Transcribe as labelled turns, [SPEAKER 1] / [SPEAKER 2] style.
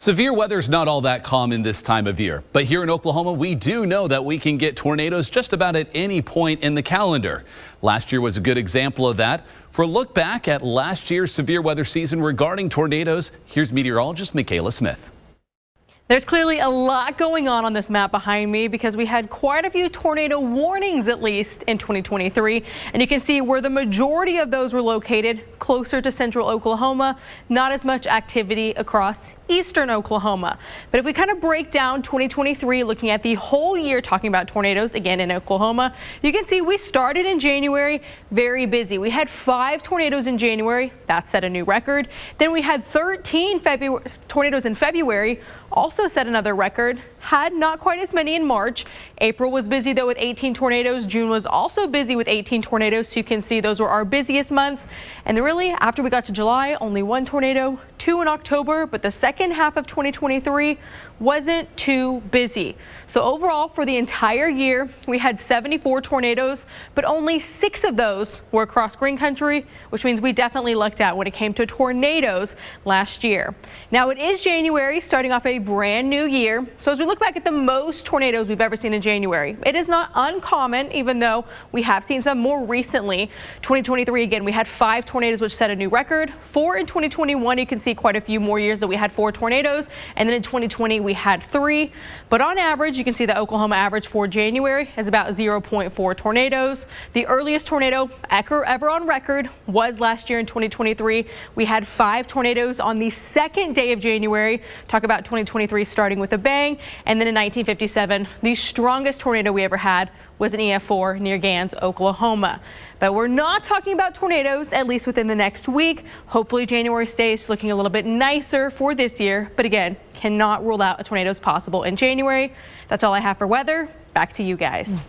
[SPEAKER 1] Severe weather's not all that common this time of year, but here in Oklahoma, we do know that we can get tornadoes just about at any point in the calendar. Last year was a good example of that. For a look back at last year's severe weather season regarding tornadoes, here's meteorologist Michaela Smith.
[SPEAKER 2] There's clearly a lot going on this map behind me because we had quite a few tornado warnings, at least in 2023. And you can see where the majority of those were located closer to central Oklahoma, not as much activity across eastern Oklahoma. But if we kind of break down 2023, looking at the whole year, talking about tornadoes again in Oklahoma, you can see we started in January very busy. We had 5 tornadoes in January. That set a new record. Then we had 13 tornadoes in February. Also set another record, had not quite as many in March. April was busy though with 18 tornadoes. June was also busy with 18 tornadoes. So you can see those were our busiest months. And then really after we got to July, only 1 tornado, 2 in October, but the second half of 2023 wasn't too busy. So overall for the entire year, we had 74 tornadoes, but only 6 of those were across green country, which means we definitely lucked out when it came to tornadoes last year. Now it is January, starting off a brand new year. So as we look back at the most tornadoes we've ever seen in January, it is not uncommon, even though we have seen some more recently. 2023, again, we had 5 tornadoes, which set a new record. 4 in 2021, you can see quite a few more years that we had 4 tornadoes. And then in 2020, we had 3. But on average, you can see the Oklahoma average for January is about 0.4 tornadoes. The earliest tornado ever on record was last year in 2023. We had 5 tornadoes on the second day of January. Talk about 2023 starting with a bang. And then in 1957, the strongest tornado we ever had was an EF4 near Gans, Oklahoma. But we're not talking about tornadoes, at least within the next week. Hopefully January stays looking a little bit nicer for this year. But again, cannot rule out a tornado is possible in January. That's all I have for weather. Back to you guys.